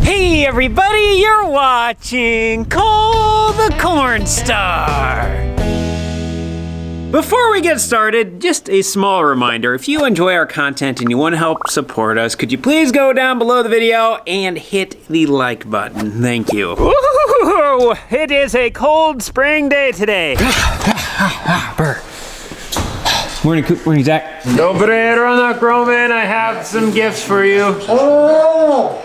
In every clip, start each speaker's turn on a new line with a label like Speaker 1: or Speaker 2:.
Speaker 1: Hey everybody, you're watching Cole the Corn Star. Before we get started, just a small reminder, if you enjoy our content and you want to help support us, could you please go down below the video and hit the like button? Thank you. Woo-hoo-hoo-hoo. It is a cold spring day today. Burr. Morning, Coop. Morning, Zach. Operator on the Groman, I have some gifts for you. Oh!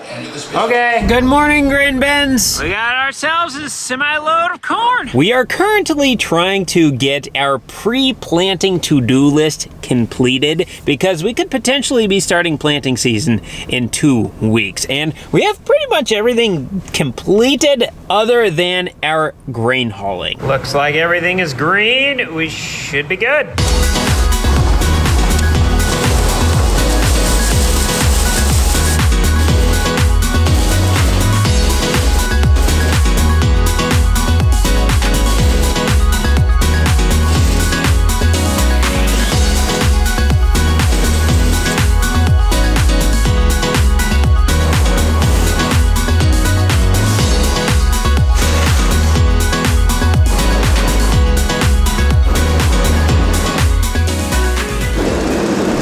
Speaker 1: Okay. Good morning, Grain Bins. We got ourselves a semi-load of corn. We are currently trying to get our pre-planting to-do list completed because we could potentially be starting planting season in 2 weeks. And we have pretty much everything completed other than our grain hauling. Looks like everything is green. We should be good.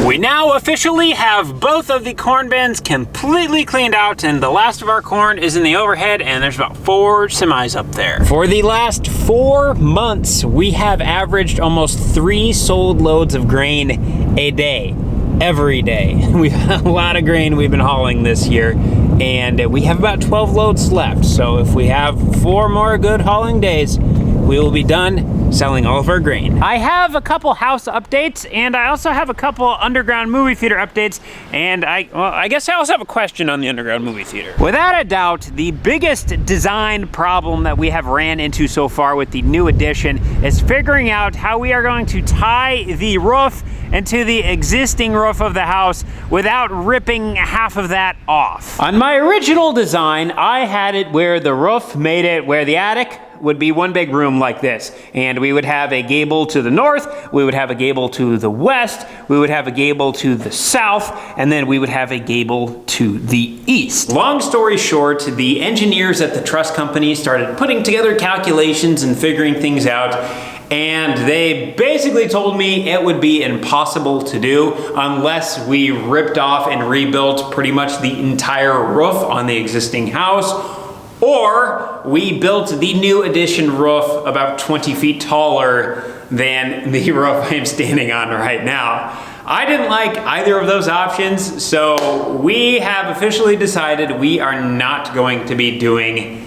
Speaker 1: We now officially have both of the corn bins completely cleaned out, and the last of our corn is in the overhead, and there's about 4 semis up there. For the last 4 months, we have averaged almost 3 sold loads of grain a day, every day. We've had a lot of grain we've been hauling this year, and we have about 12 loads left. So if we have 4 more good hauling days, we will be done selling all of our grain. I have a couple house updates, and I also have a couple underground movie theater updates, and I guess I also have a question on the underground movie theater. Without a doubt, the biggest design problem that we have ran into so far with the new addition is figuring out how we are going to tie the roof into the existing roof of the house without ripping half of that off. On my original design, I had it where the roof made it where the attic would be one big room like this. And we would have a gable to the north, we would have a gable to the west, we would have a gable to the south, and then we would have a gable to the east. Long story short, the engineers at the truss company started putting together calculations and figuring things out, and they basically told me it would be impossible to do unless we ripped off and rebuilt pretty much the entire roof on the existing house, or we built the new addition roof about 20 feet taller than the roof I'm standing on right now. I didn't like either of those options, so we have officially decided we are not going to be doing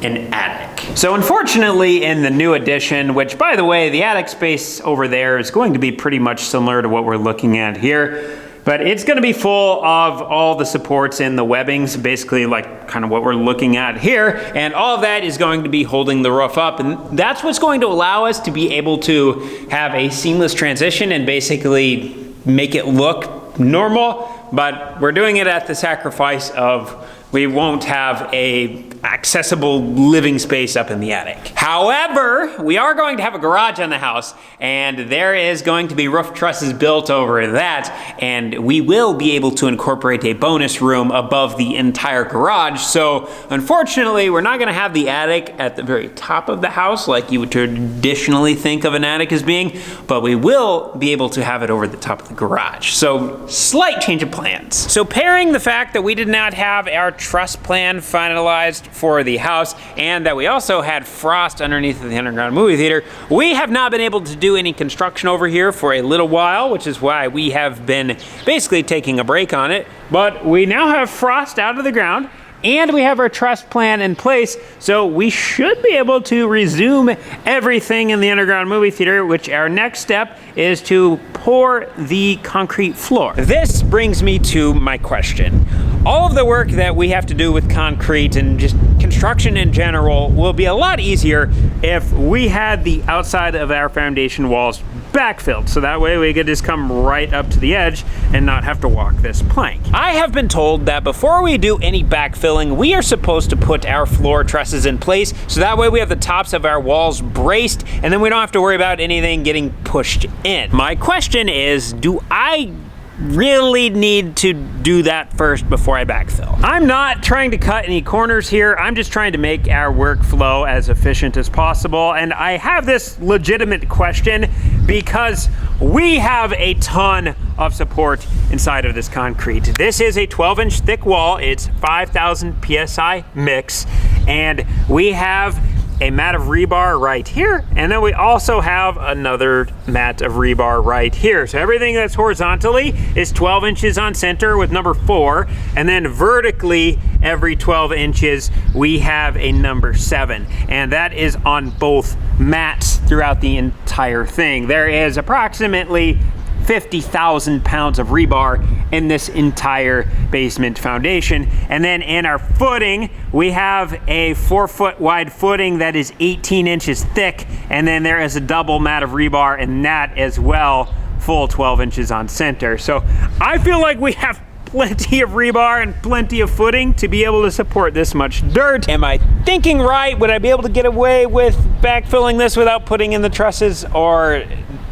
Speaker 1: an attic. So unfortunately, in the new addition, which by the way, the attic space over there is going to be pretty much similar to what we're looking at here, but it's gonna be full of all the supports and the webbings, basically like kind of what we're looking at here, and all of that is going to be holding the roof up, and that's what's going to allow us to be able to have a seamless transition and basically make it look normal, but we're doing it at the sacrifice of we won't have a accessible living space up in the attic. However, we are going to have a garage on the house, and there is going to be roof trusses built over that, and we will be able to incorporate a bonus room above the entire garage. So unfortunately, we're not gonna have the attic at the very top of the house like you would traditionally think of an attic as being, but we will be able to have it over the top of the garage. So slight change of plans. So pairing the fact that we did not have our truss plan finalized for the house, and that we also had frost underneath the underground movie theater, we have not been able to do any construction over here for a little while, which is why we have been basically taking a break on it. But we now have frost out of the ground, and we have our truss plan in place, so we should be able to resume everything in the underground movie theater, which our next step is to pour the concrete floor. This brings me to my question. All of the work that we have to do with concrete and just construction in general will be a lot easier if we had the outside of our foundation walls backfilled, so that way we could just come right up to the edge and not have to walk this plank. I have been told that before we do any backfilling, we are supposed to put our floor trusses in place, so that way we have the tops of our walls braced, and then we don't have to worry about anything getting pushed in. My question is, do I really need to do that first before I backfill. I'm not trying to cut any corners here. I'm just trying to make our workflow as efficient as possible. And I have this legitimate question because we have a ton of support inside of this concrete. This is a 12-inch thick wall. It's 5,000 PSI mix. And we have a mat of rebar right here, and then we also have another mat of rebar right here. So everything that's horizontally is 12 inches on center with number 4, and then vertically every 12 inches we have a number 7, and that is on both mats throughout the entire thing. There is approximately 50,000 pounds of rebar in this entire basement foundation. And then in our footing, we have a 4-foot wide footing that is 18 inches thick. And then there is a double mat of rebar in that as well, full 12 inches on center. So I feel like we have plenty of rebar and plenty of footing to be able to support this much dirt. Am I thinking right? Would I be able to get away with backfilling this without putting in the trusses, or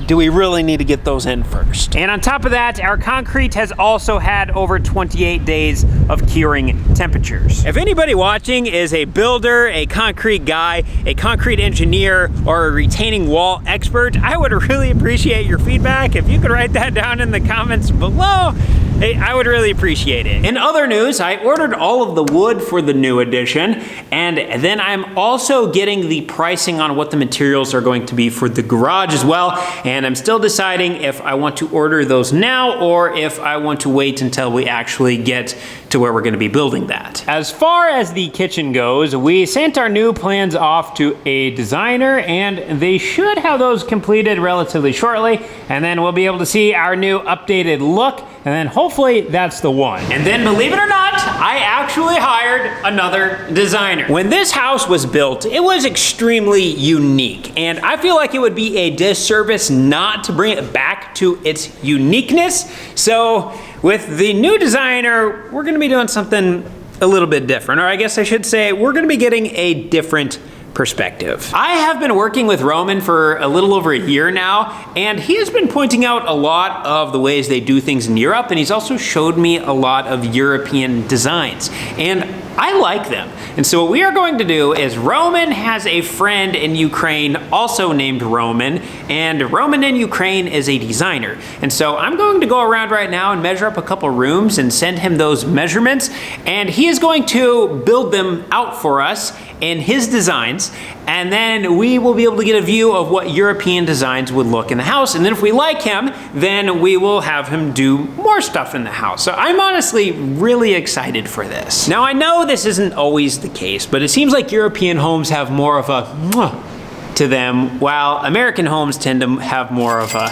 Speaker 1: do we really need to get those in first? And on top of that, our concrete has also had over 28 days of curing temperatures. If anybody watching is a builder, a concrete guy, a concrete engineer, or a retaining wall expert, I would really appreciate your feedback. If you could write that down in the comments below, I would really appreciate it. In other news, I ordered all of the wood for the new addition, and then I'm also getting the pricing on what the materials are going to be for the garage as well, and I'm still deciding if I want to order those now or if I want to wait until we actually get to where we're going to be building that. As far as the kitchen goes, we sent our new plans off to a designer, and they should have those completed relatively shortly, and then we'll be able to see our new updated look, and then hopefully that's the one. And then, believe it or not, I actually hired another designer. When this house was built, it was extremely unique, and I feel like it would be a disservice not to bring it back to its uniqueness. So with the new designer, we're gonna be doing something a little bit different, or I guess I should say we're gonna be getting a different perspective. I have been working with Roman for a little over a year now, and he has been pointing out a lot of the ways they do things in Europe, and he's also showed me a lot of European designs, and I like them. And so what we are going to do is, Roman has a friend in Ukraine also named Roman, and Roman in Ukraine is a designer. And so I'm going to go around right now and measure up a couple rooms and send him those measurements, and he is going to build them out for us in his designs, and then we will be able to get a view of what European designs would look in the house. And then if we like him, then we will have him do more stuff in the house. So I'm honestly really excited for this. Now, I know this isn't always the case, but it seems like European homes have more of a mwah to them, while American homes tend to have more of a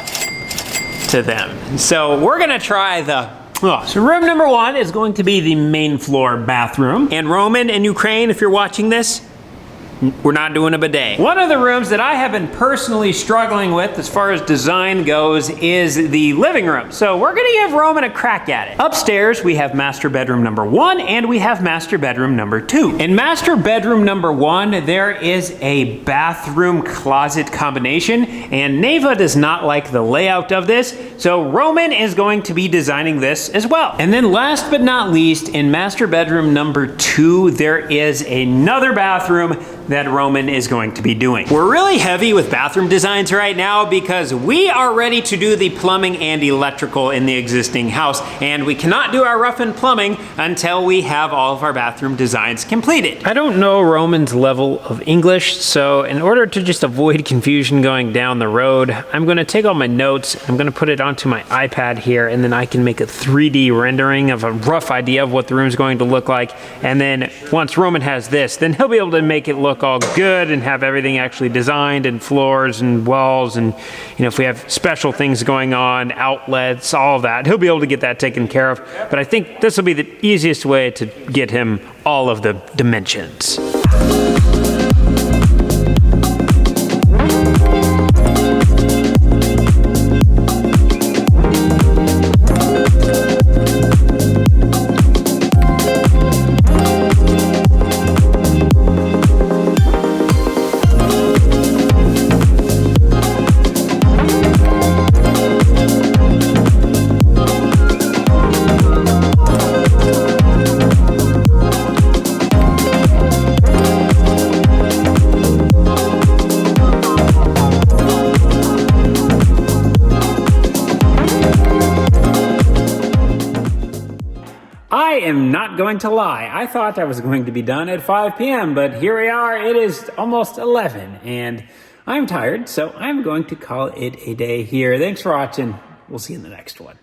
Speaker 1: to them. So we're gonna try the so room number 1 is going to be the main floor bathroom. And Roman in Ukraine, if you're watching this, we're not doing a bidet. One of the rooms that I have been personally struggling with as far as design goes is the living room. So we're gonna give Roman a crack at it. Upstairs, we have master bedroom number 1 and we have master bedroom number 2. In master bedroom number 1, there is a bathroom closet combination, and Neva does not like the layout of this, so Roman is going to be designing this as well. And then last but not least, in master bedroom number 2, there is another bathroom that Roman is going to be doing. We're really heavy with bathroom designs right now because we are ready to do the plumbing and electrical in the existing house, and we cannot do our rough and plumbing until we have all of our bathroom designs completed. I don't know Roman's level of English, so in order to just avoid confusion going down the road, I'm gonna take all my notes, I'm gonna put it onto my iPad here, and then I can make a 3D rendering of a rough idea of what the room's going to look like. And then once Roman has this, then he'll be able to make it look all good and have everything actually designed, and floors and walls, and if we have special things going on, outlets, all of that, he'll be able to get that taken care of. But I think this will be the easiest way to get him all of the dimensions. I am not going to lie. I thought I was going to be done at 5 p.m., but here we are. It is almost 11, and I'm tired, so I'm going to call it a day here. Thanks for watching. We'll see you in the next one.